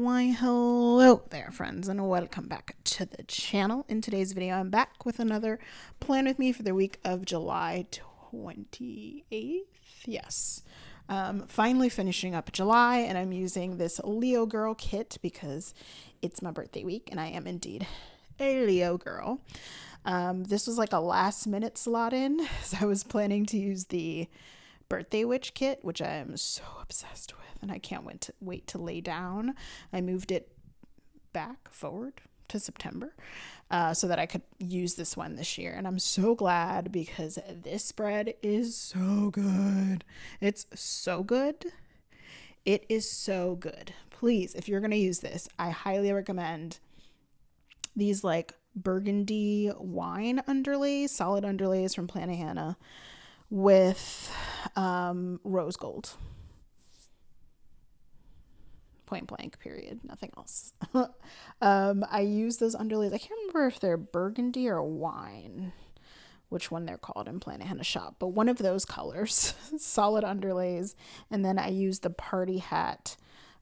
Why, hello there, friends, and welcome back to the channel. In today's video, I'm back with another plan with me for the week of July 28th. Yes. Finally finishing up July, and I'm using this Leo Girl kit because it's my birthday week, and I am indeed a Leo girl. This was like a last minute slot in, so I was planning to use the Birthday Witch kit, which I am so obsessed with, and I can't wait to lay down. I moved it forward to September so that I could use this one this year, and I'm so glad because this spread is so good. It's so good. It is so good. Please, if you're going to use this, I highly recommend these like burgundy wine underlays, solid underlays from Plannahannah with rose gold. Point blank, period. Nothing else. I use those underlays. I can't remember if they're burgundy or wine, which one they're called in Plannahannah shop, but one of those colors, solid underlays. And then I use the party hat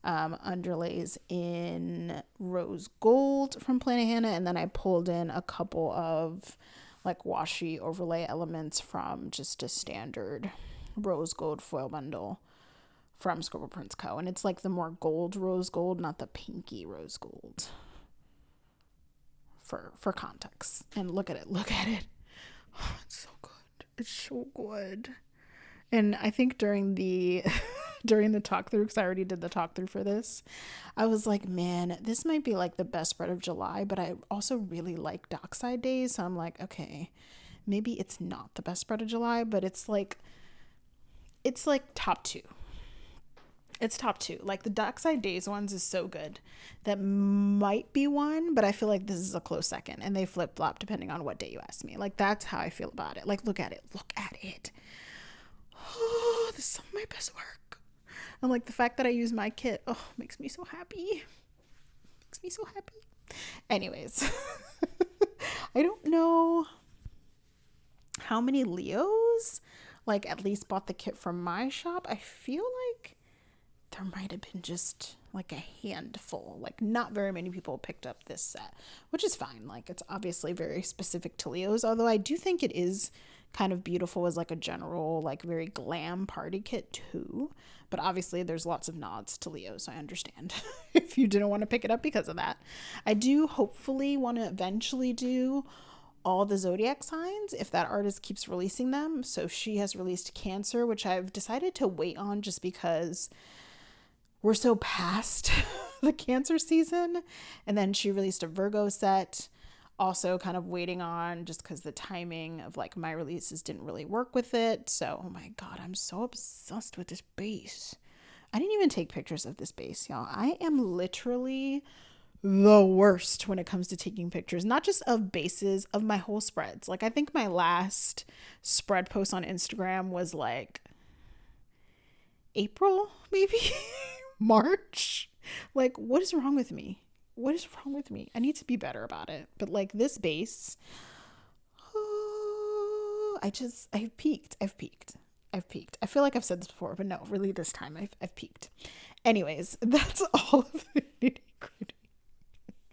underlays in rose gold from Plannahannah, and then I pulled in a couple of like washi overlay elements from just a standard rose gold foil bundle from Scribble Prints Co. And it's like the more gold rose gold, not the pinky rose gold, for context. And look at it. Oh, it's so good. It's so good. And I think during the talk through, because I already did the talk through for this, I was like, man, this might be like the best spread of July, but I also really like dockside days. So I'm like, okay, maybe it's not the best spread of July, but it's like top two. It's top two. Like the dockside days ones is so good. That might be one, but I feel like this is a close second, and they flip flop depending on what day you ask me. Like that's how I feel about it. Like look at it. Oh, this is some of my best work. And like the fact that I use my kit, makes me so happy. Anyways, I don't know how many Leos like at least bought the kit from my shop. I feel like there might have been just like a handful. Like not very many people picked up this set, which is fine. Like it's obviously very specific to Leos, although I do think it is kind of beautiful as like a general, like very glam party kit too. But obviously there's lots of nods to Leo, so I understand if you didn't want to pick it up because of that. I do hopefully want to eventually do all the zodiac signs if that artist keeps releasing them. So she has released Cancer, which I've decided to wait on just because we're so past the Cancer season. And then she released a Virgo set, also kind of waiting on just because the timing of like my releases didn't really work with it. So, oh my God, I'm so obsessed with this base. I didn't even take pictures of this base, y'all. I am literally the worst when it comes to taking pictures, not just of bases, of my whole spreads. Like I think my last spread post on Instagram was like April, maybe March. Like what is wrong with me? I need to be better about it. But like this base, I've peaked. I feel like I've said this before, but no, really this time I've peaked. Anyways, that's all of the nitty-gritty.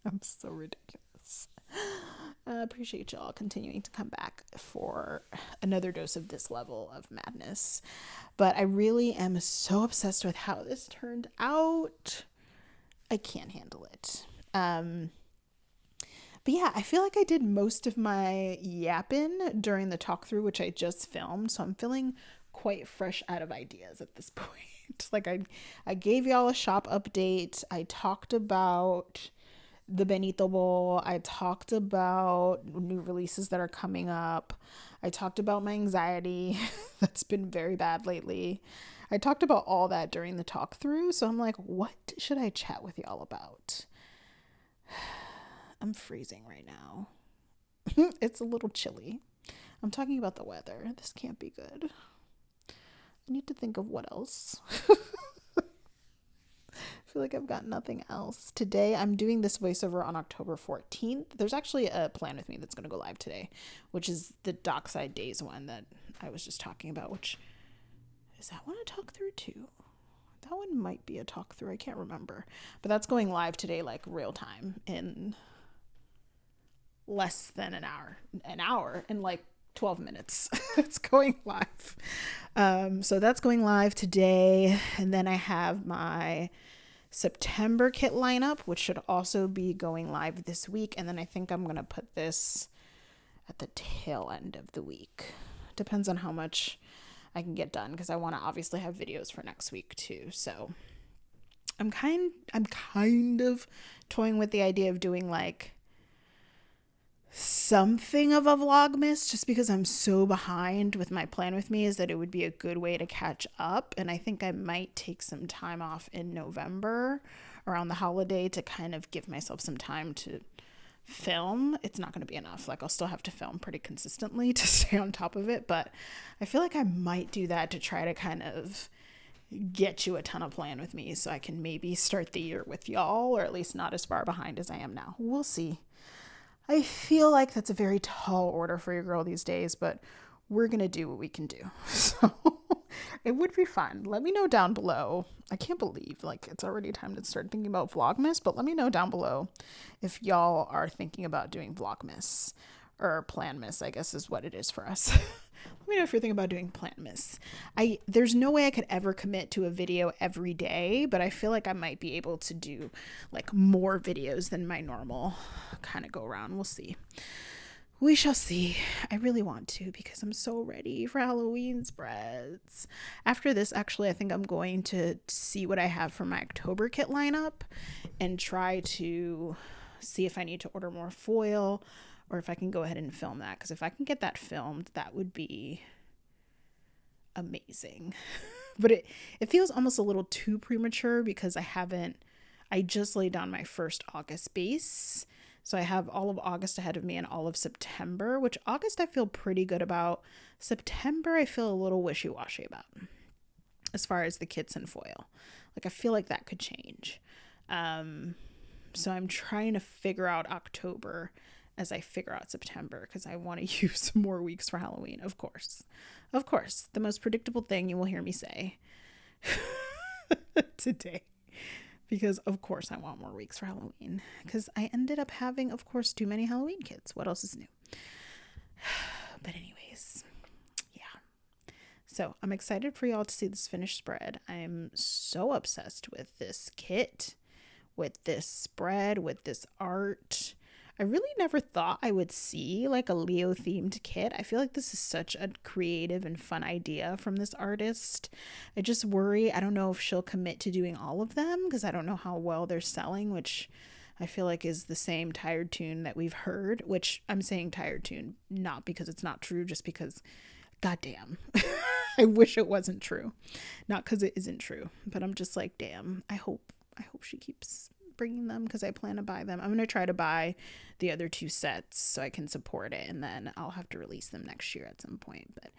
I'm so ridiculous. I appreciate y'all continuing to come back for another dose of this level of madness. But I really am so obsessed with how this turned out. I can't handle it. But yeah, I feel like I did most of my yapping during the talk through, which I just filmed. So I'm feeling quite fresh out of ideas at this point. Like I gave y'all a shop update. I talked about the Benito Bowl. I talked about new releases that are coming up. I talked about my anxiety that's been very bad lately. I talked about all that during the talk through. So I'm like, what should I chat with y'all about? I'm freezing right now. It's a little chilly. I'm talking about the weather. This can't be good. I need to think of what else. I feel like I've got nothing else. Today, I'm doing this voiceover on October 14th. There's actually a plan with me that's going to go live today, which is the Dockside Days one that I was just talking about, which is that one I talk through too. That one might be a talk through. I can't remember. But that's going live today, like real time, in less than an hour in like 12 minutes. It's going live. So that's going live today. And then I have my September kit lineup, which should also be going live this week. And then I think I'm going to put this at the tail end of the week. Depends on how much I can get done, because I want to obviously have videos for next week too. So I'm kind of toying with the idea of doing like something of a vlogmas, just because I'm so behind with my plan with me, is that it would be a good way to catch up. And I think I might take some time off in November around the holiday to kind of give myself some time to film. It's not going to be enough. Like, I'll still have to film pretty consistently to stay on top of it, but I feel like I might do that to try to kind of get you a ton of plan with me, so I can maybe start the year with y'all, or at least not as far behind as I am now. We'll see. I feel like that's a very tall order for your girl these days, but we're going to do what we can do. So it would be fun. Let me know down below. I can't believe like it's already time to start thinking about Vlogmas, but let me know down below if y'all are thinking about doing Vlogmas, or Planmas, I guess is what it is for us. Let me know if you're thinking about doing Planmas. There's no way I could ever commit to a video every day, but I feel like I might be able to do like more videos than my normal kind of go around. We'll see. We shall see. I really want to, because I'm so ready for Halloween spreads. After this, actually, I think I'm going to see what I have for my October kit lineup and try to see if I need to order more foil, or if I can go ahead and film that. Because if I can get that filmed, that would be amazing. But it feels almost a little too premature, because I just laid down my first August base. So I have all of August ahead of me and all of September, which August I feel pretty good about. September I feel a little wishy-washy about, as far as the kits and foil. Like, I feel like that could change. So I'm trying to figure out October as I figure out September, because I want to use more weeks for Halloween, of course. Of course, the most predictable thing you will hear me say today. Because, of course, I want more weeks for Halloween. Because I ended up having, of course, too many Halloween kits. What else is new? But anyways, yeah. So I'm excited for y'all to see this finished spread. I'm so obsessed with this kit, with this spread, with this art. I really never thought I would see like a Leo themed kit. I feel like this is such a creative and fun idea from this artist. I just worry, I don't know if she'll commit to doing all of them, because I don't know how well they're selling, which I feel like is the same tired tune that we've heard, which I'm saying tired tune, not because it's not true, just because, goddamn, I wish it wasn't true. Not because it isn't true, but I'm just like, damn, I hope she keeps bringing them, because I plan to buy them. I'm going to try to buy the other 2 sets so I can support it, and then I'll have to release them next year at some point. But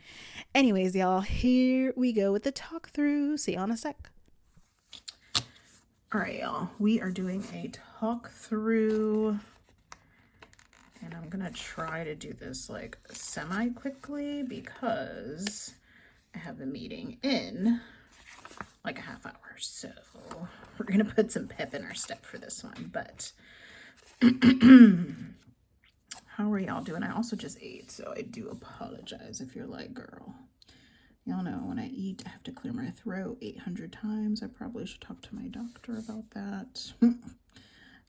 anyways, y'all, here we go with the talk through. See you in a sec. All right, y'all, we are doing a talk through, and I'm going to try to do this like semi quickly, because I have a meeting in like a half hour. So we're going to put some pep in our step for this one. But how are y'all doing? I also just ate, so I do apologize if you're like, girl, y'all know when I eat, I have to clear my throat 800 times. I probably should talk to my doctor about that.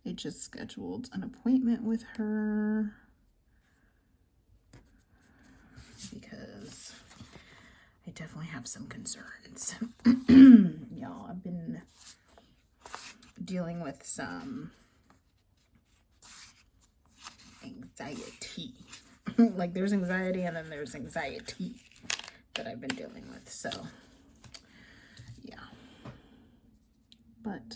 I just scheduled an appointment with her because I definitely have some concerns. Y'all, I've been dealing with some anxiety. Like, there's anxiety and then there's anxiety that I've been dealing with. So, yeah. But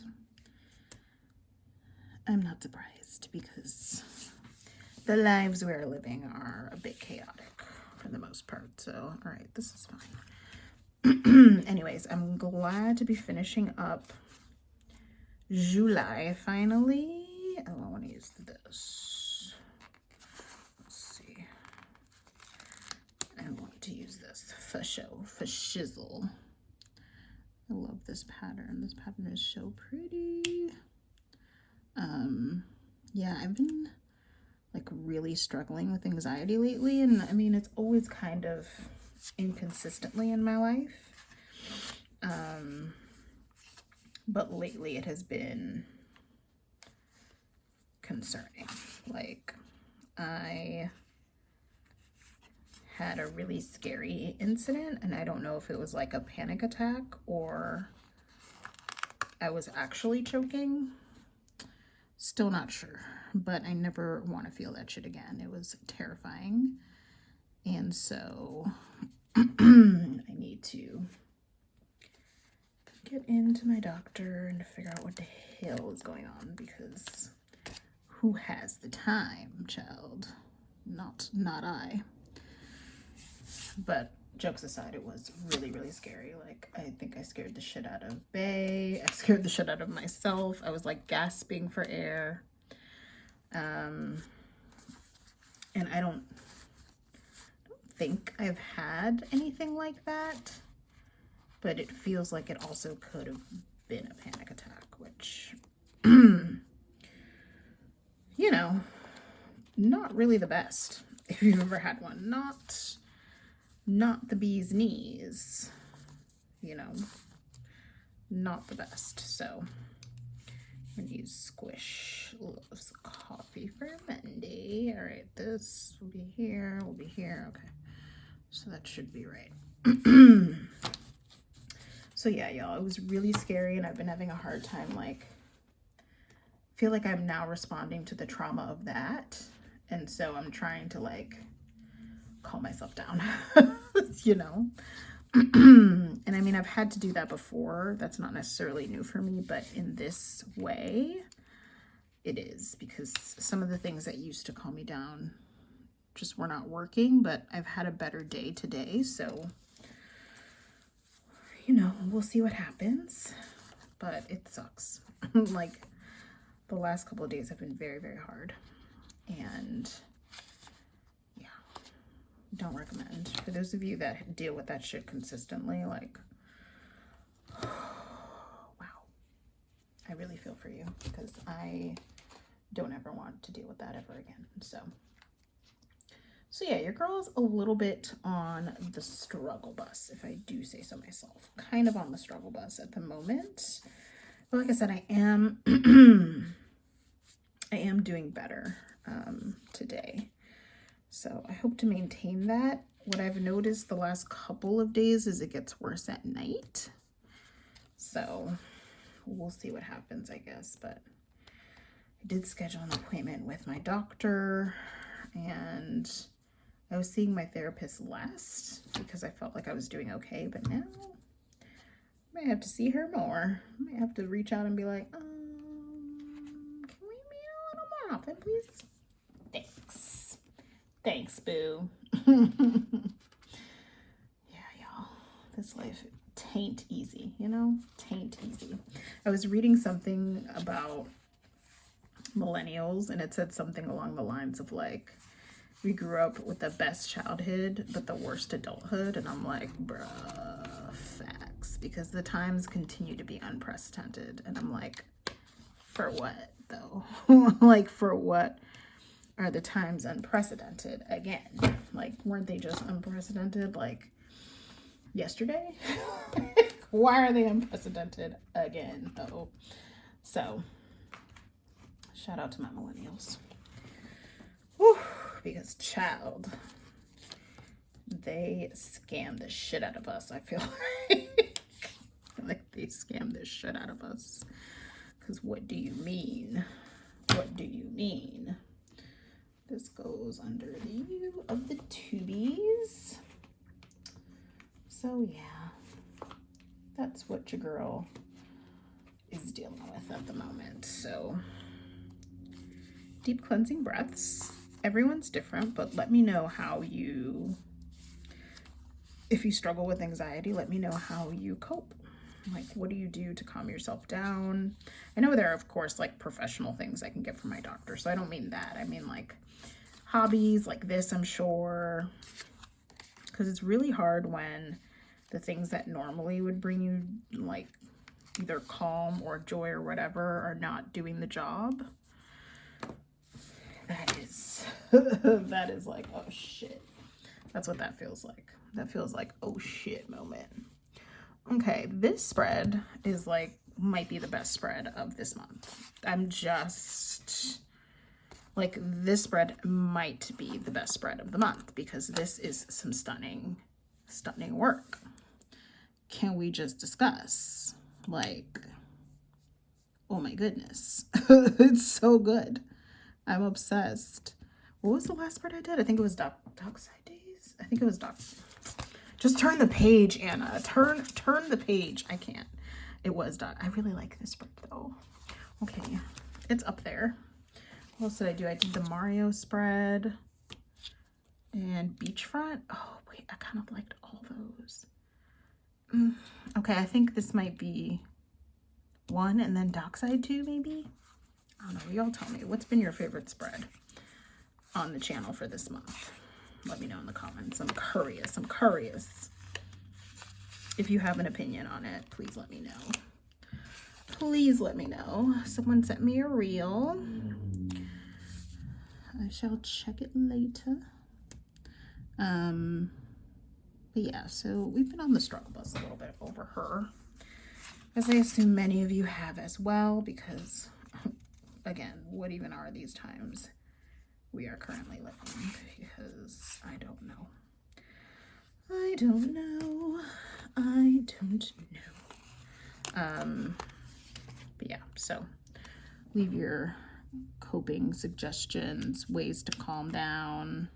I'm not surprised, because the lives we're living are a bit chaotic for the most part. So, all right, this is fine. Anyways, I'm glad to be finishing up July finally. Oh, I want to use this. Let's see. I want to use this for show, for shizzle. I love this pattern. This pattern is so pretty. Yeah, I've been like really struggling with anxiety lately, and I mean, it's always kind of inconsistently in my life. But lately it has been concerning. Like, I had a really scary incident, and I don't know if it was like a panic attack or I was actually choking. Still not sure, but I never want to feel that shit again. It was terrifying. And so I need to get into my doctor and figure out what the hell is going on, because who has the time, child? Not I. But jokes aside, it was really, really scary. Like, I think I scared the shit out of Bae. I scared the shit out of myself. I was like gasping for air. And I don't think I've had anything like that, but it feels like it also could have been a panic attack, which, you know, not really the best if you've ever had one. Not the bee's knees, you know, not the best. So I'm gonna use Squish Loves Coffee for Monday. All right, this will be here, okay, so that should be right. So yeah, y'all, it was really scary, and I've been having a hard time, like, feel like I'm now responding to the trauma of that, and so I'm trying to like calm myself down. You know. And I mean, I've had to do that before. That's not necessarily new for me, but in this way it is, because some of the things that used to calm me down just were not working. But I've had a better day today, so you know, we'll see what happens. But it sucks. Like, the last couple of days have been very, very hard, and yeah, don't recommend. For those of you that deal with that shit consistently, like, wow, I really feel for you, because I don't ever want to deal with that ever again. So yeah, your girl is a little bit on the struggle bus, if I do say so myself. Kind of on the struggle bus at the moment. But like I said, I am I am doing better today. So I hope to maintain that. What I've noticed the last couple of days is it gets worse at night. So we'll see what happens, I guess. But I did schedule an appointment with my doctor, and I was seeing my therapist last because I felt like I was doing okay, but now I might have to see her more. I might have to reach out and be like, can we meet a little more often, please? Thanks, boo. Yeah, y'all, this life tain't easy, you know? Tain't easy. I was reading something about millennials, and it said something along the lines of like, we grew up with the best childhood but the worst adulthood. And I'm like, bruh, facts, because the times continue to be unprecedented. And I'm like, for what though? Like, for what are the times unprecedented again? Like, weren't they just unprecedented like yesterday? Why are they unprecedented again though? So shout out to my millennials. Whew. Because, child, they scam the shit out of us. I feel like they scam the shit out of us. Because what do you mean? What do you mean? This goes under the U of the tubies. So yeah, that's what your girl is dealing with at the moment. So deep cleansing breaths. Everyone's different, but let me know how you, if you struggle with anxiety, let me know how you cope. Like, what do you do to calm yourself down? I know there are, of course, like professional things I can get from my doctor, so I don't mean that. I mean like hobbies like this, I'm sure, because it's really hard when the things that normally would bring you like either calm or joy or whatever are not doing the job. That is, that is like, oh shit. That's what that feels like. That feels like, oh shit moment. Okay, this spread is like, might be the best spread of this month. I'm just like, this spread might be the best spread of the month because this is some stunning work. Can we just discuss? Like, oh my goodness. It's so good. I'm obsessed. What was the last spread I did? I think it was Dockside Days. I think it was Just turn the page, Anna. Turn the page. I can't. It was I really like this spread though. Okay, it's up there. What else did I do? I did the Mario spread and Beachfront. Oh wait, I kind of liked all those. Okay, I think this might be one and then Dockside 2 maybe. I don't know. Y'all tell me, what's been your favorite spread on the channel for this month? Let me know in the comments. I'm curious. If you have an opinion on it, please let me know. Please let me know. Someone sent me a reel. I shall check it later. But yeah, so we've been on the struggle bus a little bit over her, as I assume many of you have as well, because again, what even are these times we are currently living? Because I don't know. But yeah, so leave your coping suggestions, ways to calm down,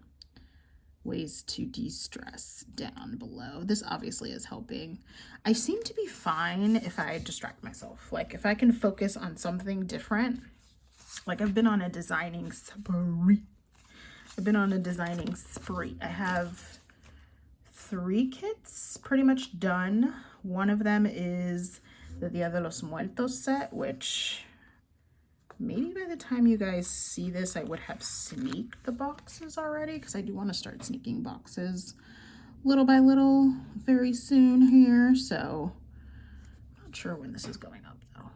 ways to de-stress down below. This obviously is helping. I seem to be fine if I distract myself. Like if I can focus on something different. Like I've been on a designing spree. I have 3 kits pretty much done. One of them is the Dia de los Muertos set, which maybe by the time you guys see this, I would have sneaked the boxes already, because I do want to start sneaking boxes little by little very soon here. So I'm not sure when this is going up though.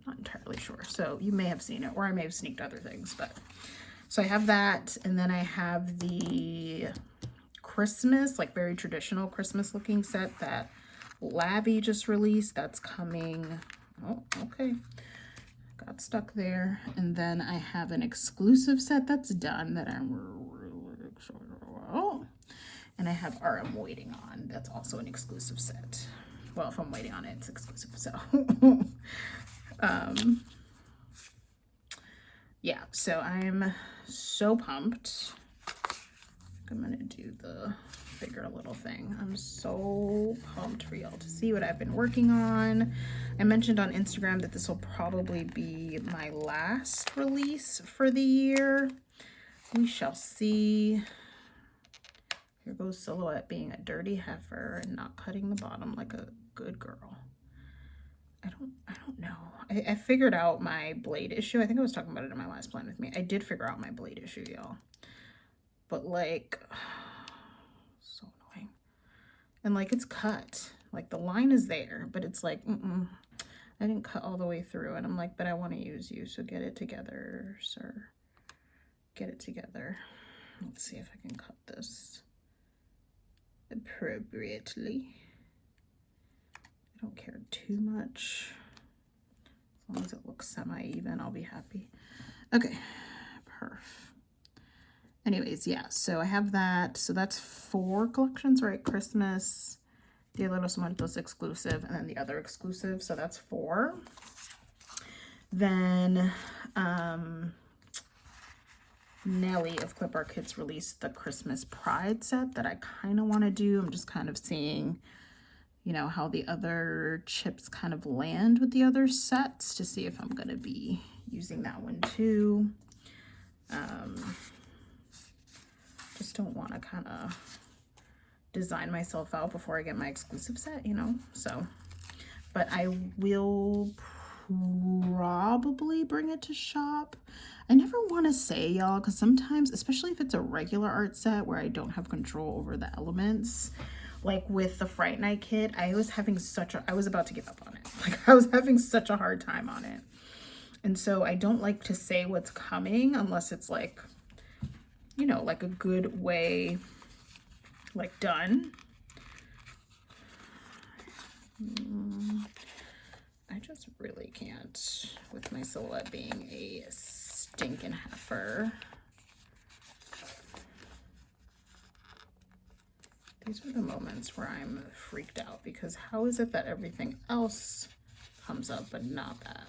Not entirely sure. So you may have seen it, or I may have sneaked other things, but so I have that, and then I have the Christmas, like very traditional Christmas looking set that Labby just released. That's coming. Oh, okay. Got stuck there. And then I have an exclusive set that's done that I'm really excited about. And I have Aura I'm waiting on. That's also an exclusive set. Well, if I'm waiting on it, it's exclusive. So yeah, so I'm so pumped. I'm gonna do the bigger little thing. I'm so pumped for y'all to see what I've been working on. I mentioned on Instagram that this will probably be my last release for the year. We shall see. Here goes Silhouette being a dirty heifer and not cutting the bottom like a good girl. I don't know. I figured out my blade issue. I think I was talking about it in my last plan with me. I did figure out my blade issue, y'all. But like, so annoying. And like, it's cut. Like the line is there, but it's like, I didn't cut all the way through. And I'm like, but I want to use you. So get it together, sir. Get it together. Let's see if I can cut this appropriately. I don't care too much. As long as it looks semi-even, I'll be happy. Okay, perf. Anyways, yeah, so I have that. So that's 4 collections, right? Christmas, Dia de los Muertos exclusive, and then the other exclusive. So that's 4. Then Nelly of Clip Art Kits released the Christmas Pride set that I kind of want to do. I'm just kind of seeing, you know, how the other chips kind of land with the other sets to see if I'm going to be using that one too. Just don't want to kind of design myself out before I get my exclusive set, you know, so, but I will probably bring it to shop. I never want to say, y'all, because sometimes, especially if it's a regular art set where I don't have control over the elements, like with the Fright Night kit, I was about to give up on it. Like I was having such a hard time on it. And so I don't like to say what's coming unless it's like, you know, like a good way, like done. I just really can't with my silhouette being a stinking heifer. These are the moments where I'm freaked out because how is it that everything else comes up but not that?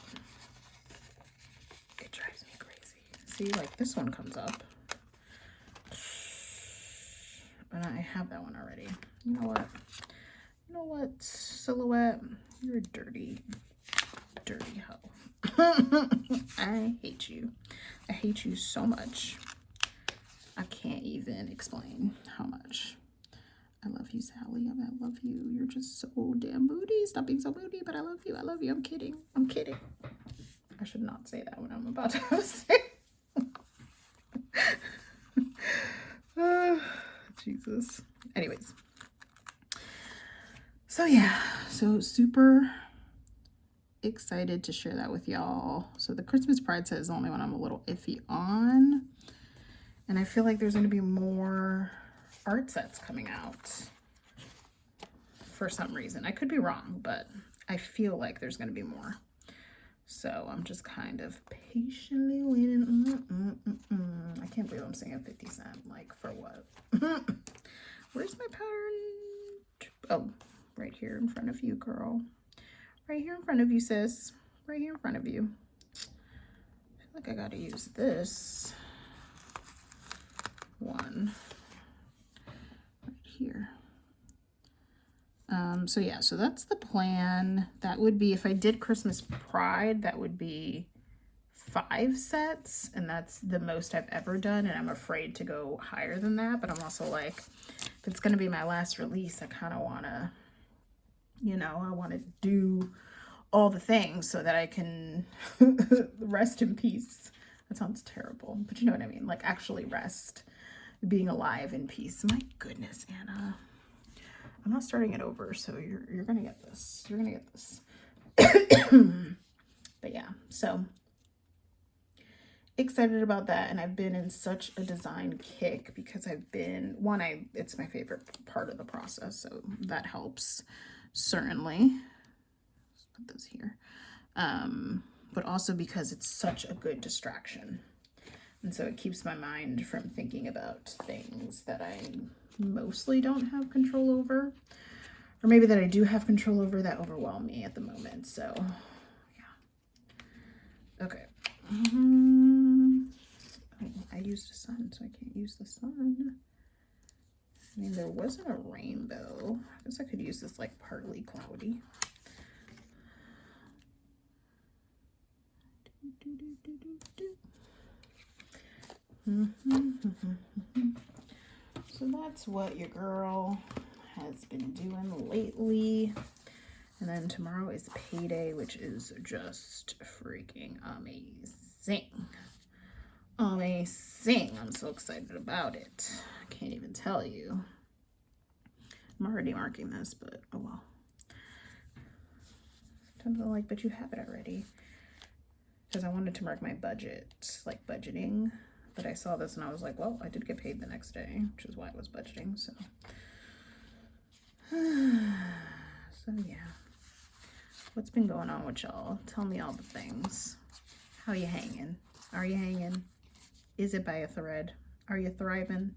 It drives me crazy. See, like this one comes up. And I have that one already. You know what? You know what, silhouette? You're a dirty, dirty hoe. I hate you. I hate you so much. I can't even explain how much. I love you, Sally. I love you. You're just so damn moody. Stop being so moody, but I love you. I love you. I'm kidding. I'm kidding. I should not say that when I'm about to have a say. Jesus. Anyways. So yeah. So super excited to share that with y'all. So the Christmas Pride set is the only one I'm a little iffy on. And I feel like there's going to be more art sets coming out for some reason. I could be wrong, but I feel like there's going to be more. So I'm just kind of patiently waiting. I can't believe I'm singing 50 Cent. Like, for what? Where's my pattern? Oh, right here in front of you, girl. Right here in front of you, sis. Right here in front of you. I feel like I got to use this one right here. So yeah, so that's the plan. That would be, if I did Christmas Pride, that would be 5 sets, and that's the most I've ever done, and I'm afraid to go higher than that. But I'm also like, if it's gonna be my last release, I kind of want to, you know, I want to do all the things so that I can rest in peace. That sounds terrible, but you know what I mean, like actually rest, being alive in peace. My goodness, Anna. I'm not starting it over, so you're gonna get this. You're gonna get this. But yeah, so excited about that, and I've been in such a design kick because I've been it's my favorite part of the process, so that helps certainly. Let's put this here. But also because it's such a good distraction, and so it keeps my mind from thinking about things that I mostly don't have control over, or maybe that I do have control over that overwhelm me at the moment. So yeah. Okay. I used a sun, so I can't use the sun. I mean, there wasn't a rainbow. I guess I could use this like partly cloudy. So that's what your girl has been doing lately. And then tomorrow is payday, which is just freaking amazing. Amazing. I'm so excited about it. I can't even tell you. I'm already marking this, but oh well. Sometimes I'm like, but you have it already. Because I wanted to mark my budget, like budgeting. But I saw this and I was like, well, I did get paid the next day, which is why I was budgeting, so. So yeah. What's been going on with y'all? Tell me all the things. How you hanging? Are you hanging? Is it by a thread? Are you thriving?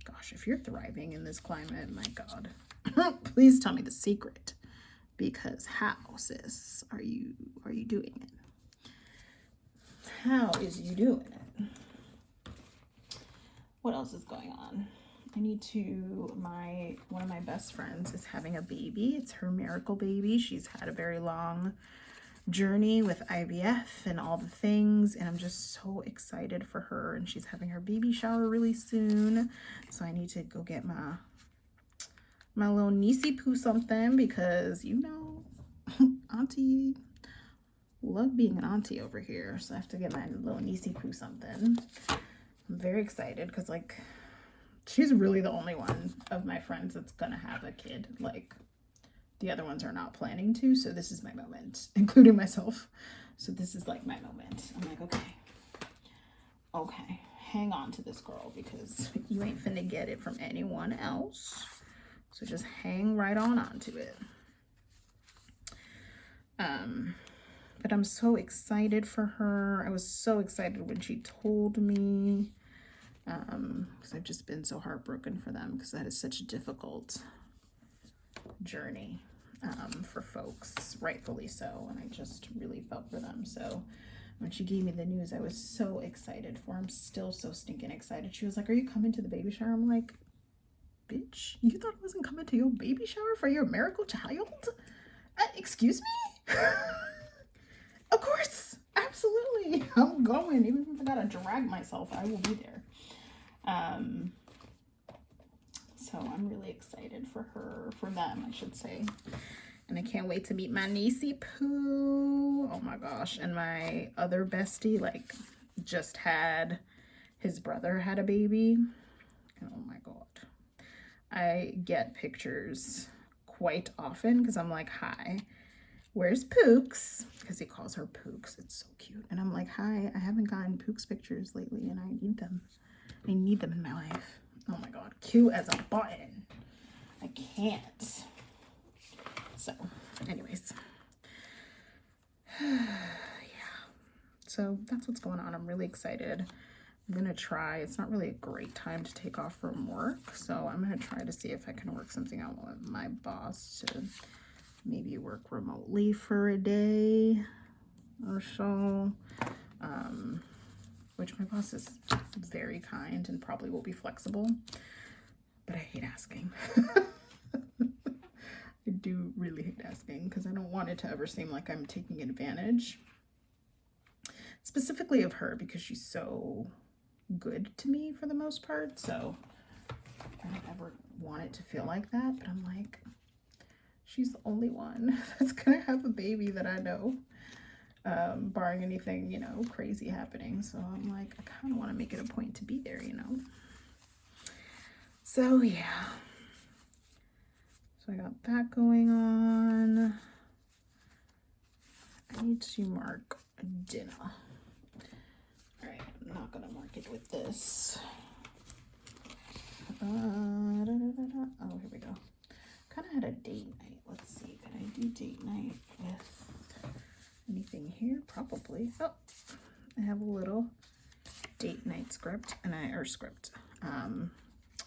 Gosh, if you're thriving in this climate, my God. Please tell me the secret. Because how, sis, are you doing it? How is you doing it? What else is going on? I need to, one of my best friends is having a baby. It's her miracle baby. She's had a very long journey with IVF and all the things, and I'm just so excited for her, and she's having her baby shower really soon. So I need to go get my little niecey poo something, because you know, auntie love being an auntie over here. So I have to get my little niecey poo something. I'm very excited because like she's really the only one of my friends that's gonna have a kid. Like, the other ones are not planning to, so this is my moment, including myself. So this is like my moment. I'm like, okay, hang on to this, girl, because you ain't finna get it from anyone else. So just hang right on to it. But I'm so excited for her. I was so excited when she told me, because I've just been so heartbroken for them, because that is such a difficult journey for folks, rightfully so, and I just really felt for them. So when she gave me the news, I was so excited for her. I'm still so stinking excited. She was like, are you coming to the baby shower? I'm like, bitch, you thought I wasn't coming to your baby shower for your miracle child? Excuse me? Of course, absolutely, I'm going. Even if I gotta drag myself, I will be there. So I'm really excited for her, for them, I should say. And I can't wait to meet my niecey Pooh. Oh my gosh. And my other bestie, like, just had, his brother had a baby. Oh my God. I get pictures quite often because I'm like, hi, where's Pooks? Because he calls her Pooks. It's so cute. And I'm like, hi, I haven't gotten Pooks pictures lately and I need them. I need them in my life. Oh my God, cute as a button. I can't. So, anyways. Yeah. So that's what's going on. I'm really excited. I'm going to try. It's not really a great time to take off from work. So I'm going to try to see if I can work something out with my boss to maybe work remotely for a day or so. Which my boss is very kind and probably will be flexible, but I hate asking. I do really hate asking because I don't want it to ever seem like I'm taking advantage, specifically of her, because she's so good to me for the most part. So I don't ever want it to feel like that, but I'm like, she's the only one that's gonna have a baby that I know. Barring anything, you know, crazy happening. So I'm like, I kind of want to make it a point to be there, you know. So yeah. So I got that going on. I need to mark dinner. All right, I'm not gonna mark it with this. Oh, here we go. Kind of had a date night. Let's see, can I do date night with anything here? Probably. Oh, I have a little date night script, and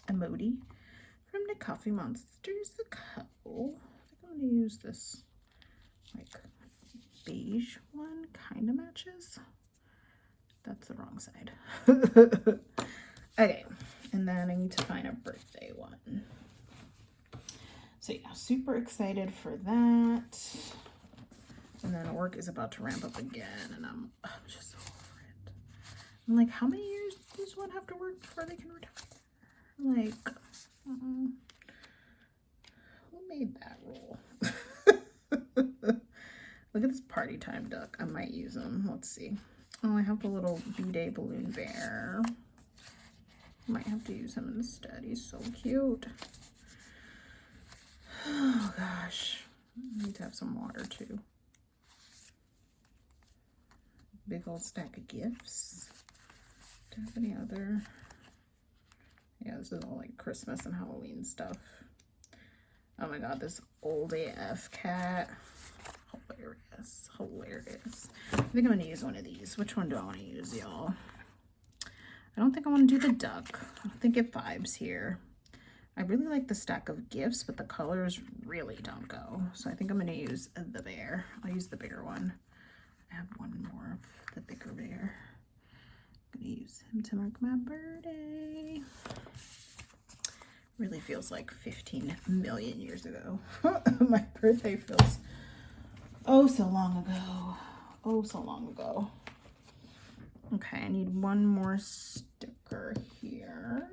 emoji from the Coffee Monsters Co. I think I'm gonna use this like beige one. Kind of matches. That's the wrong side. Okay, and then I need to find a birthday one. So yeah, super excited for that. And then work is about to ramp up again, and I'm just over it. I'm like, how many years does one have to work before they can retire? Like, who made that rule? Look at this party time duck. I might use him. Let's see. Oh, I have the little B-Day balloon bear. Might have to use him instead. He's so cute. Oh gosh. I need to have some water too. Big old stack of gifts. Do I have any other? Yeah, this is all like Christmas and Halloween stuff. Oh my God, this old AF cat. Hilarious, hilarious. I think I'm gonna use one of these. Which one do I want to use, y'all? I don't think I want to do the duck. I don't think it vibes here. I really like the stack of gifts, but the colors really don't go. So I think I'm gonna use the bear. I'll use the bigger one. I have one more of the bigger bear. I'm gonna use him to mark my birthday. Really feels like 15 million years ago. My birthday feels oh so long ago. Oh so long ago. Okay, I need one more sticker here.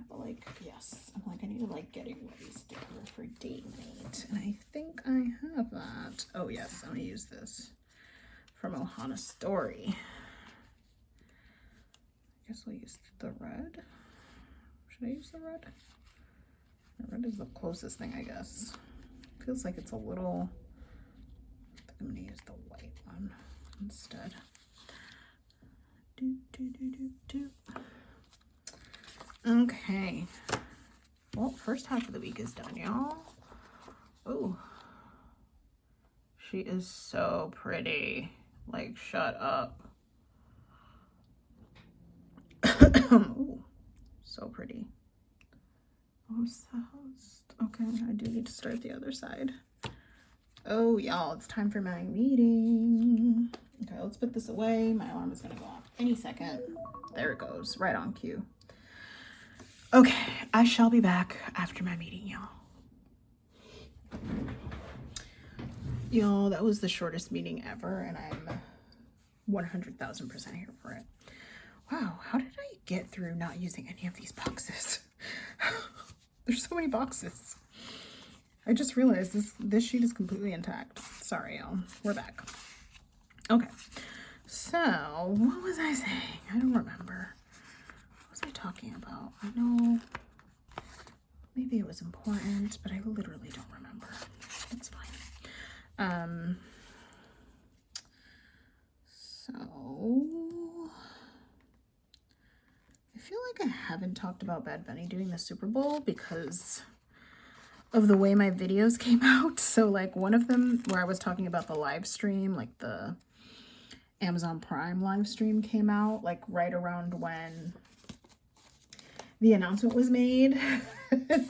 Like, yes, I'm like, I need to like getting ready sticker for date night, and I think I have that. Oh yes, I'm gonna use this from Ohana Story. guess I'll use the red. Should I use the red? The red is the closest thing, I guess. Feels like it's a little... I think I'm gonna use the white one instead. Okay. Well, first half of the week is done, y'all. Oh. She is so pretty. Like, shut up. Ooh, so pretty. Okay, I do need to start the other side. Oh, y'all, it's time for my meeting. Okay, let's put this away. My alarm is gonna go off any second. There it goes, right on cue. Okay, I shall be back after my meeting, y'all. Y'all, that was the shortest meeting ever, and I'm 100,000% here for it. Wow, how did I get through not using any of these boxes? There's so many boxes. I just realized this sheet is completely intact. Sorry, y'all. We're back. Okay. So, what was I saying? I don't remember. What was I talking about? I know maybe it was important, but I literally don't remember. It's fine. So I feel like I haven't talked about Bad Bunny doing the Super Bowl because of the way my videos came out. So like one of them where I was talking about the live stream, like the Amazon Prime live stream came out like right around when the announcement was made.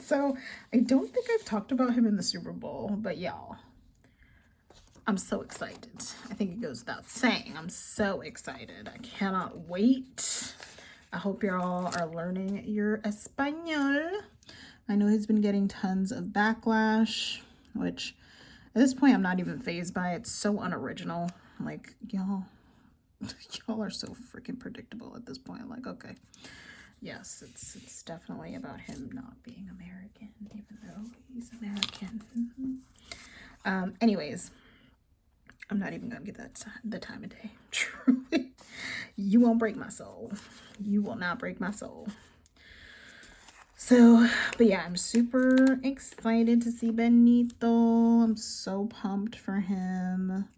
So I don't think I've talked about him in the Super Bowl, but y'all, I'm so excited. I think it goes without saying, I'm so excited. I cannot wait. I hope y'all are learning your Espanol. I know he's been getting tons of backlash, which at this point I'm not even fazed by. It's so unoriginal. Like, y'all are so freaking predictable at this point. Like, okay, yes, it's definitely about him not being American, even though he's American. Anyways, I'm not even gonna give that the time of day. Truly, you won't break my soul. You will not break my soul. So, but yeah, I'm super excited to see Benito. I'm so pumped for him.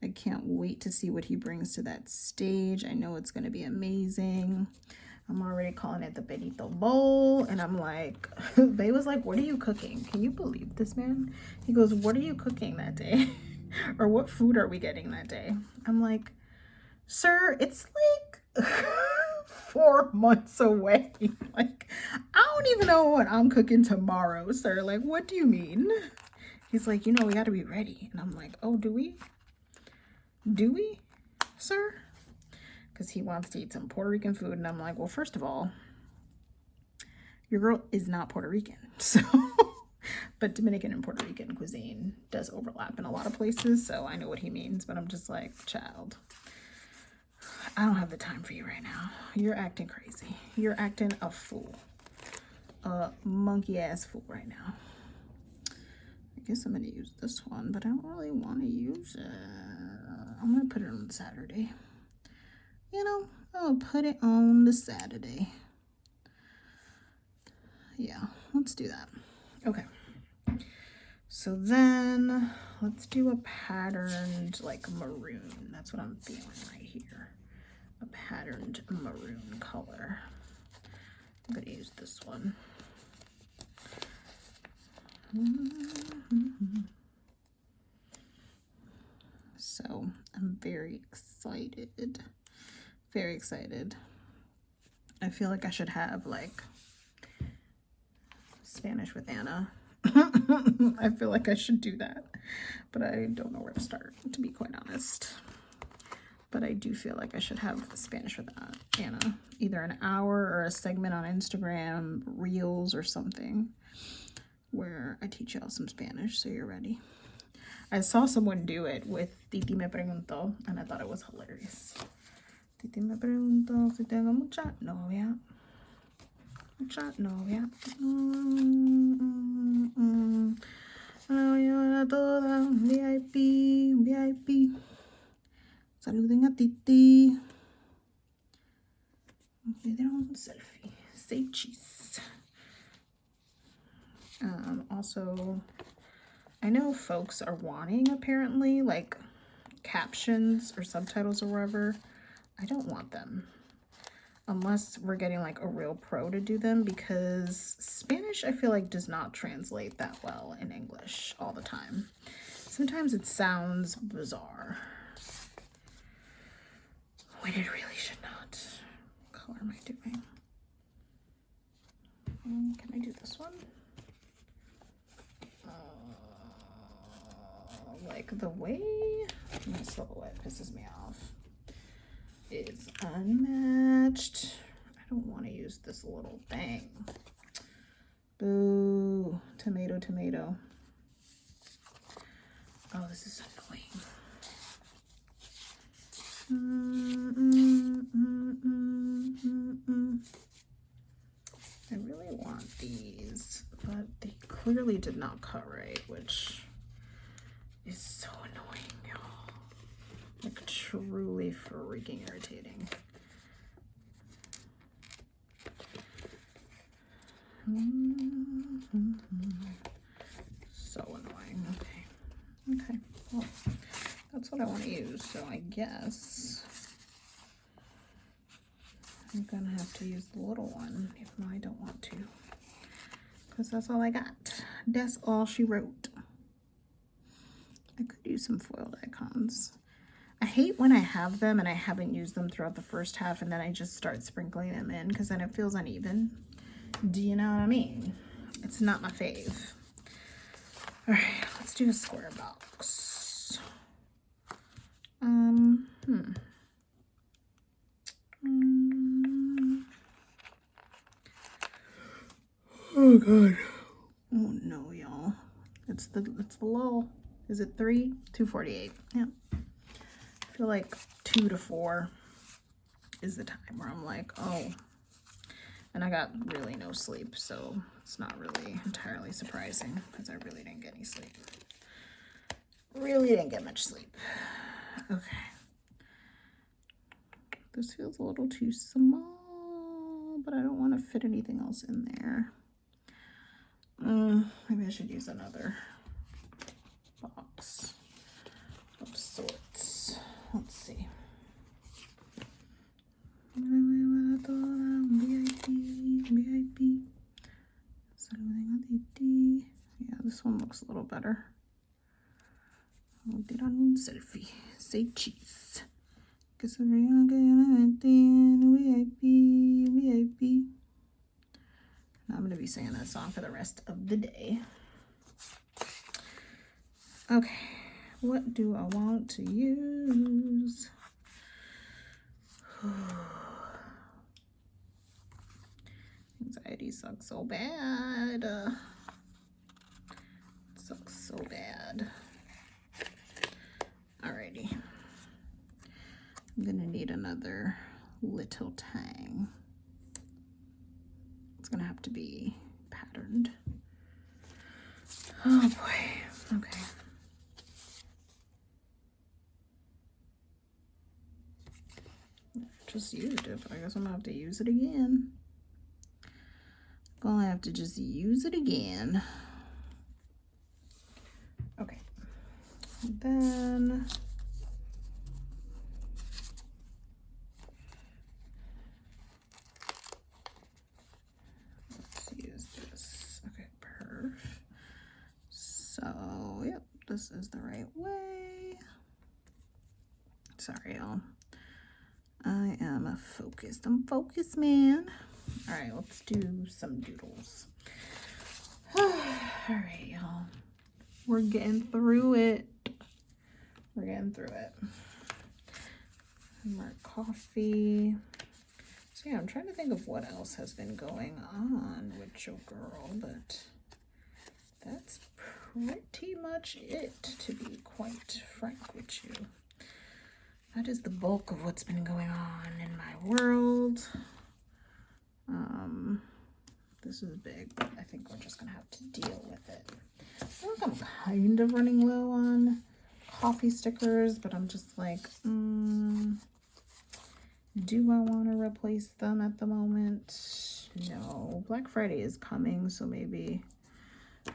I can't wait to see what he brings to that stage. I know it's gonna be amazing. I'm already calling it the Benito Bowl, and I'm like, they was like, what are you cooking? Can you believe this, man? He goes, what are you cooking that day? Or what food are we getting that day? I'm like, sir, it's like 4 months away. Like, I don't even know what I'm cooking tomorrow, sir. Like, what do you mean? He's like, you know, we got to be ready. And I'm like, oh, do we? Do we, sir? Because he wants to eat some Puerto Rican food. And I'm like, well, first of all, your girl is not Puerto Rican. So, but Dominican and Puerto Rican cuisine does overlap in a lot of places. So I know what he means, but I'm just like, child, I don't have the time for you right now. You're acting crazy. You're acting a fool. A monkey ass fool right now. I guess I'm going to use this one, but I don't really want to use it. I'm going to put it on Saturday. You know, I'll put it on the Saturday. Yeah, let's do that. Okay. So then let's do a patterned like maroon. That's what I'm feeling right here. A patterned maroon color. I'm going to use this one. So I'm very excited. Very excited. I feel like I should have like Spanish with Anna. I feel like I should do that, but I don't know where to start, to be quite honest. But I do feel like I should have Spanish with Anna, either an hour or a segment on Instagram, Reels or something, where I teach y'all some Spanish so you're ready. I saw someone do it with Titi Me Preguntó, and I thought it was hilarious. Titi me preguntó si tengo mucha novia. Mucha novia. Hola toda, VIP, VIP. Saluden a Titi. Their own selfie. Say cheese. Also, I know folks are wanting, apparently, like captions or subtitles or whatever. I don't want them unless we're getting like a real pro to do them, because Spanish I feel like does not translate that well in English all the time. Sometimes it sounds bizarre when it really should not. What color am I doing? Can I do this one? Like the way my silhouette pisses me off is unmatched. I don't want to use this little thing. Boo. Tomato, tomato. Oh, this is annoying. I really want these, but they clearly did not cut right, which is so annoying, y'all. Like, truly freaking irritating. So annoying. Okay, well, that's what I want to use, so I guess I'm gonna have to use the little one, even though I don't want to, because that's all I got. That's all she wrote. I could use some foiled icons. I hate when I have them and I haven't used them throughout the first half and then I just start sprinkling them in, because then it feels uneven. Do you know what I mean? It's not my fave. All right, let's do a square box. Oh god. Oh no, y'all. It's the lull. Is it 3? 2:48. Yeah. I feel like 2 to 4 is the time where I'm like, oh. And I got really no sleep, so it's not really entirely surprising, because I really didn't get any sleep. Really didn't get much sleep. Okay. This feels a little too small, but I don't want to fit anything else in there. Maybe I should use another box of sorts. Let's see. Yeah, this one looks a little better. Selfie. Say cheese. I'm going to be singing that song for the rest of the day. Okay, what do I want to use? Anxiety sucks so bad. It sucks so bad. Alrighty. I'm gonna need another little tang. It's gonna have to be patterned. Oh boy. Okay. Just used it, but I guess I'm gonna have to use it again. Gonna have to just use it again. Okay. And then let's use this. Okay, perf. So, yep, this is the right way. Sorry, y'all. I am focused. I'm focused, man. All right, let's do some doodles. All right, y'all. We're getting through it. We're getting through it. More coffee. So yeah, I'm trying to think of what else has been going on with your girl, but that's pretty much it, to be quite frank with you. That is the bulk of what's been going on in my world. This is big, but I think we're just gonna have to deal with it. I feel like I'm kind of running low on coffee stickers, but I'm just like, Do I want to replace them at the moment? No. Black Friday is coming, so maybe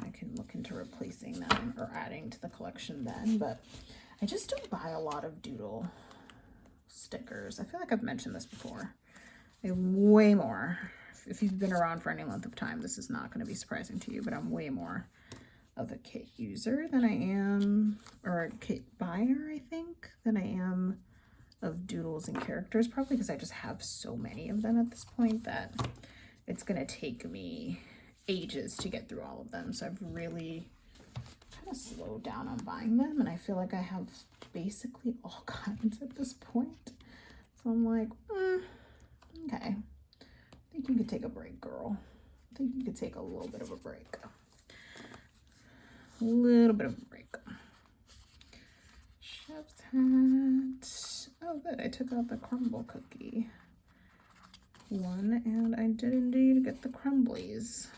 I can look into replacing them or adding to the collection then. But I just don't buy a lot of doodle stickers. I feel like I've mentioned this before. I'm way more. If you've been around for any length of time, this is not going to be surprising to you, but I'm way more of a kit user than I am, or a kit buyer, I think, than I am of doodles and characters, probably because I just have so many of them at this point that it's going to take me ages to get through all of them. So I've really kind of slowed down on buying them, and I feel like I have basically all kinds at this point. So I'm like, okay, I think you could take a break, girl. I think you could take a little bit of a break. A little bit of a break. Chef's hat. Oh, good. I took out the crumble cookie one, and I did indeed get the crumblies.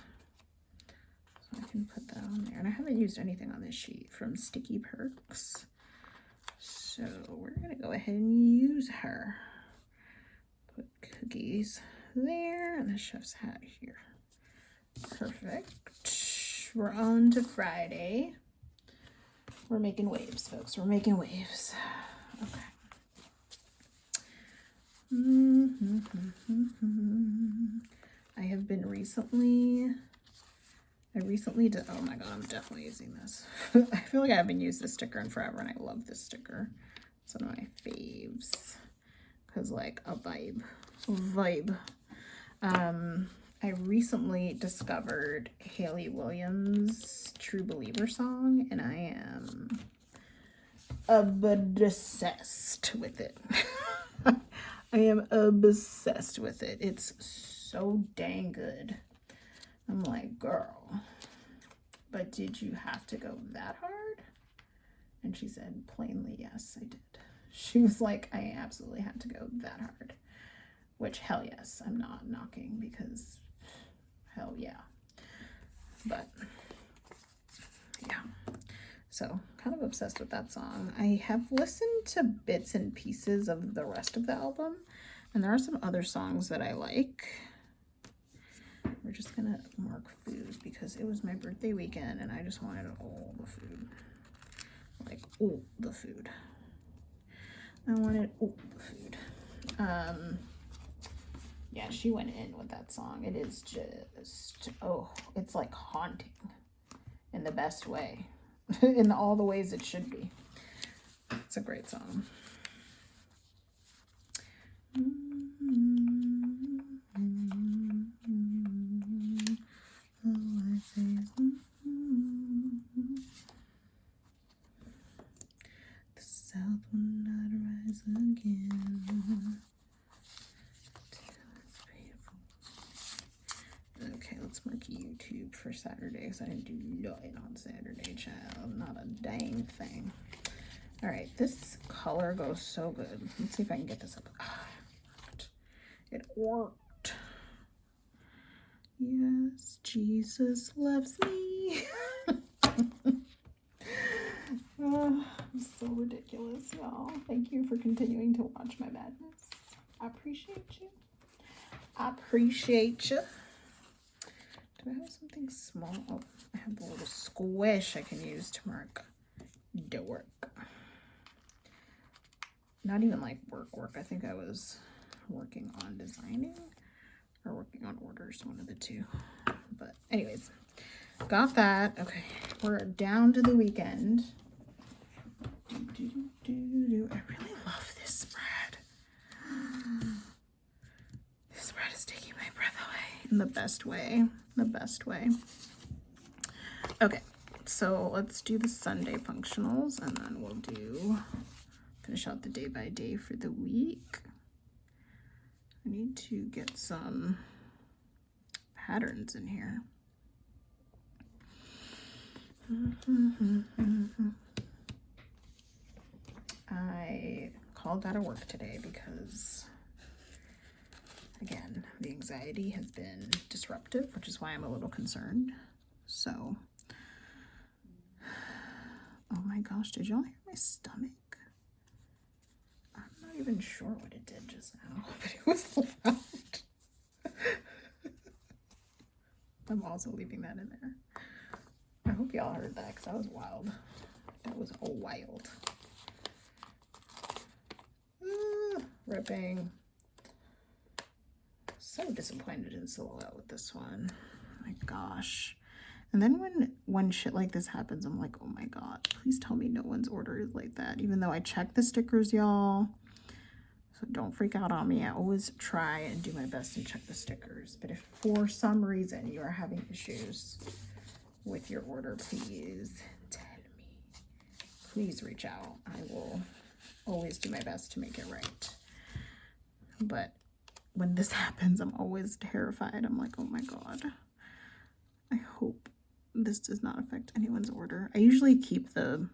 So I can put that on there. And I haven't used anything on this sheet from Sticky Perks. So we're going to go ahead and use her. Put cookies there and the chef's hat here. Perfect. We're on to Friday. We're making waves, folks. We're making waves. Okay. I have been recently did, oh my god, I'm definitely using this. I feel like I haven't used this sticker in forever, and I love this sticker. It's one of my faves. Because, like, a vibe. I recently discovered Hayley Williams' True Believer song, and I am obsessed with it. I am obsessed with it. It's so dang good. I'm like, girl, but did you have to go that hard? And she said, plainly, yes, I did. She was like, I absolutely had to go that hard. Which, hell yes, I'm not knocking, because hell yeah. But yeah, so kind of obsessed with that song. I have listened to bits and pieces of the rest of the album, and there are some other songs that I like. We're just gonna mark food because it was my birthday weekend and I just wanted all the food. Like all the food. I wanted all the food. Yeah, she went in with that song. It is just, oh, it's like haunting in the best way. In all the ways it should be. It's a great song. The south will not rise again. Okay, let's mark YouTube for Saturday because I didn't do nothing on Saturday, child. Not a dang thing. All right, this color goes so good. Let's see if I can get this up. It worked. Yes, Jesus loves me. Oh, I'm so ridiculous, y'all. Thank you for continuing to watch my madness. I appreciate you. I appreciate you. Do I have something small? Oh, I have a little squish I can use to mark the work. Not even like work. I think I was working on designing or working on orders, one of the two. But anyways, got that. Okay, we're down to the weekend. I really love this spread. This spread is taking my breath away in the best way. The best way. Okay, so let's do the Sunday functionals, and then we'll finish out the day by day for the week. I need to get some patterns in here. I called out of work today because, again, the anxiety has been disruptive, which is why I'm a little concerned. So, oh my gosh, did y'all hear my stomach? I'm not even sure what it did just now, but it was loud. I'm also leaving that in there. I hope y'all heard that because that was wild. That was wild. Ripping. So disappointed in Silhouette with this one. My gosh. And then when shit like this happens, I'm like, oh my god, please tell me no one's order is like that. Even though I check the stickers, y'all. So don't freak out on me. I always try and do my best and check the stickers. But if for some reason you are having issues with your order, please tell me. Please reach out. I will always do my best to make it right. But when this happens, I'm always terrified. I'm like, oh my god. I hope this does not affect anyone's order. I usually keep the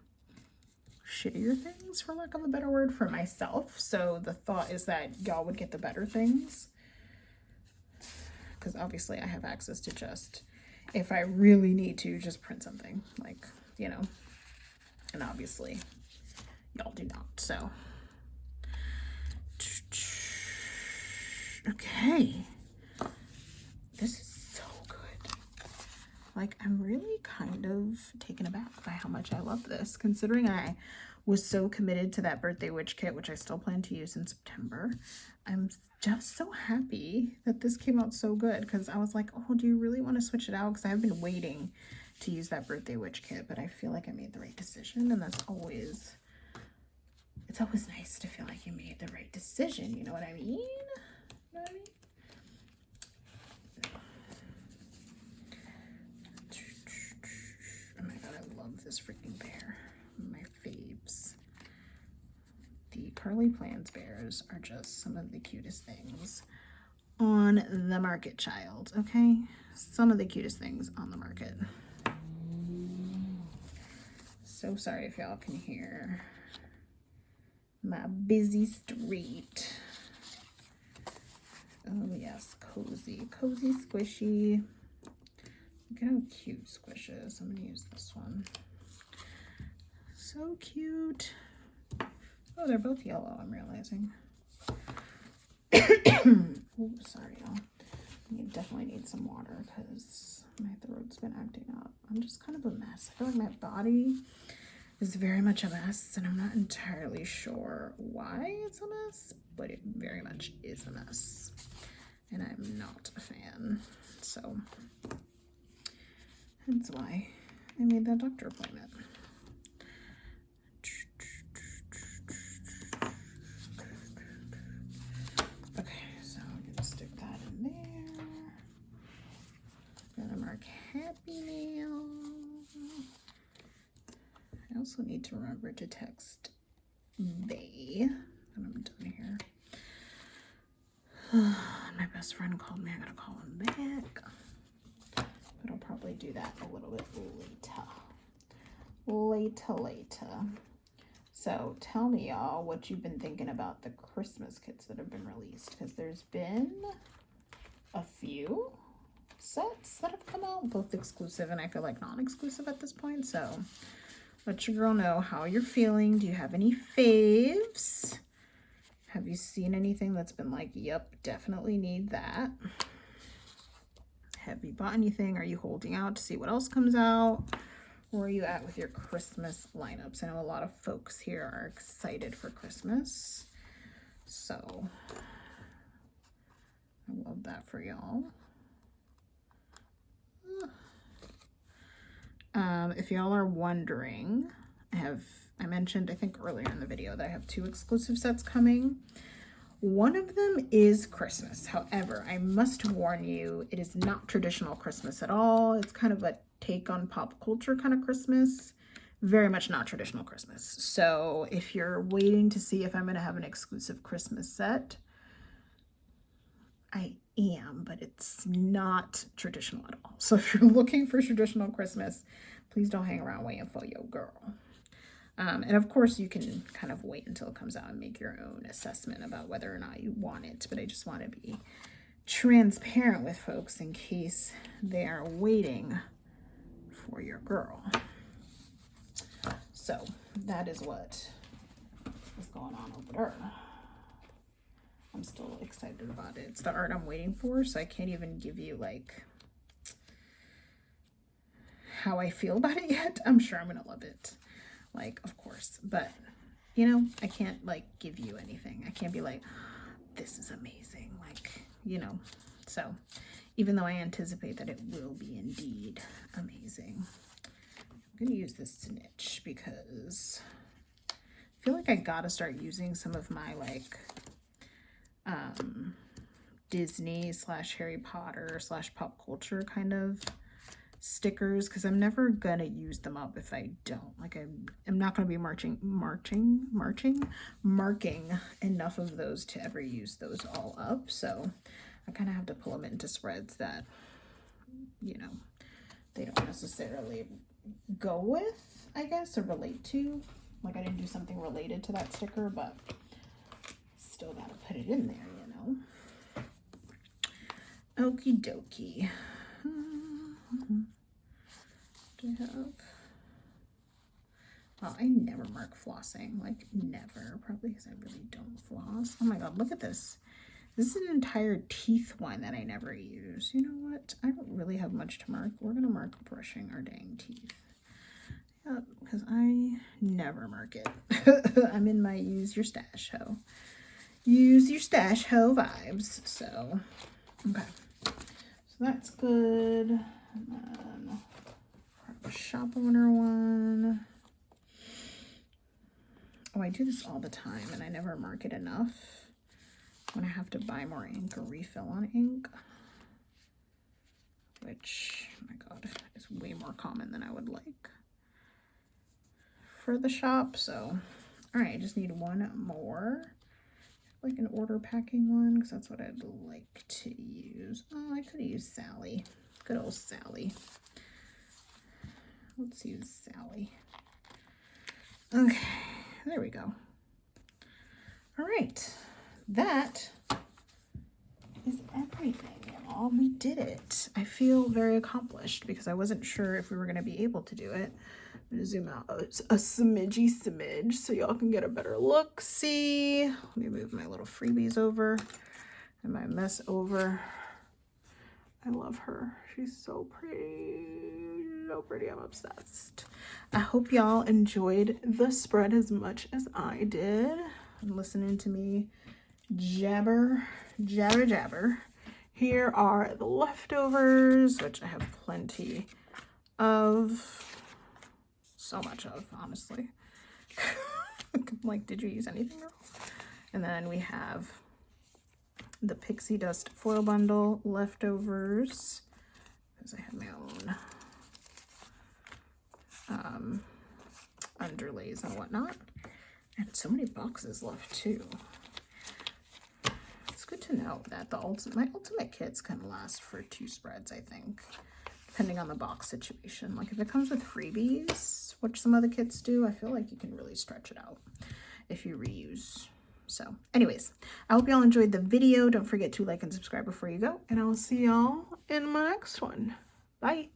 shittier things, for lack of a better word, for myself. So the thought is that y'all would get the better things. Because obviously I have access to just, if I really need to, just print something. Like, you know. And obviously y'all do not. So. Okay. This is so good. Like, I'm really kind of taken aback by how much I love this, considering I was so committed to that birthday witch kit, which I still plan to use in September. I'm just so happy that this came out so good, because I was like, oh, do you really want to switch it out? Because I've been waiting to use that birthday witch kit, but I feel like I made the right decision, and that's always, it's always nice to feel like you made the right decision, you know what I mean? You know what I mean? Oh my god, I love this freaking bear. My faves. The Curly Plans bears are just some of the cutest things on the market, child. Okay? Some of the cutest things on the market. So sorry if y'all can hear my busy street. Oh yes, cozy, cozy, squishy. Look at how cute Squish is. I'm gonna use this one. So cute. Oh, they're both yellow, I'm realizing. Oh, sorry, y'all. I definitely need some water because my throat's been acting up. I'm just kind of a mess. I feel like my body is very much a mess, and I'm not entirely sure why it's a mess, but it very much is a mess. And I'm not a fan. So that's why I made that doctor appointment. Okay, so I'm gonna stick that in there. Gonna mark Happy Mail. I also need to remember to text they when I'm done here. My best friend called me. I gotta call him back. But I'll probably do that a little bit later. So tell me, y'all, what you've been thinking about the Christmas kits that have been released, because there's been a few sets that have come out, both exclusive and I feel like non-exclusive at this point. So let your girl know how you're feeling. Do you have any faves? Have you seen anything that's been like, yep, definitely need that? Have you bought anything? Are you holding out to see what else comes out? Where are you at with your Christmas lineups? I know a lot of folks here are excited for Christmas. So I love that for y'all. If y'all are wondering, I mentioned, I think earlier in the video, that I have 2 exclusive sets coming. One of them is Christmas. However, I must warn you, it is not traditional Christmas at all. It's kind of a take on pop culture kind of Christmas. Very much not traditional Christmas. So if you're waiting to see if I'm going to have an exclusive Christmas set, I am, but it's not traditional at all. So if you're looking for traditional Christmas, please don't hang around waiting for your girl. And of course you can kind of wait until it comes out and make your own assessment about whether or not you want it. But I just want to be transparent with folks in case they are waiting for your girl. So that is what is going on over there. I'm still excited about it. It's the art I'm waiting for, so I can't even give you like how I feel about it yet. I'm sure I'm gonna love it, like, of course, but you know, I can't like give you anything. I can't be like, this is amazing, like, you know. So even though I anticipate that it will be indeed amazing, I'm gonna use this snitch because I feel like I gotta start using some of my like Disney / Harry Potter / pop culture kind of stickers, because I'm never gonna use them up if I don't. Like, I'm not gonna be marking enough of those to ever use those all up. So I kind of have to pull them into spreads that, you know, they don't necessarily go with, I guess, or relate to. Like, I didn't do something related to that sticker, but still gotta put it in there, you know. Okie dokie. Do I have? Well, I never mark flossing, like never, probably because I really don't floss. Oh my god, look at this. This is an entire teeth one that I never use. You know what? I don't really have much to mark. We're gonna mark brushing our dang teeth. Yep, because I never mark it. I'm in my use your stash hoe. Use your stash hoe vibes. So, okay. So that's good. And then shop owner one. Oh, I do this all the time and I never mark it enough when I have to buy more ink or refill on ink, which, oh my god, is way more common than I would like for the shop. So, all right, I just need one more, like an order packing one, because that's what I'd like to use. Oh, I could use Sally. Good old Sally. Let's use Sally. Okay, there we go. All right, that is everything, y'all. We did it. I feel very accomplished because I wasn't sure if we were going to be able to do it. I'm gonna zoom out a smidge so y'all can get a better look. See, let me move my little freebies over and my mess over. I love her. She's so pretty. So pretty. I'm obsessed. I hope y'all enjoyed the spread as much as I did. And listening to me jabber. Here are the leftovers, which I have plenty of. So much of, honestly. Like, did you use anything else? And then we have the Pixie Dust foil bundle leftovers, because I have my own underlays and whatnot, and so many boxes left too. It's good to know that my ultimate kits can last for 2 spreads, I think, depending on the box situation. Like, if it comes with freebies, which some other kits do, I feel like you can really stretch it out if you reuse. So anyways, I hope y'all enjoyed the video. Don't forget to like and subscribe before you go, and I will see y'all in my next one. Bye.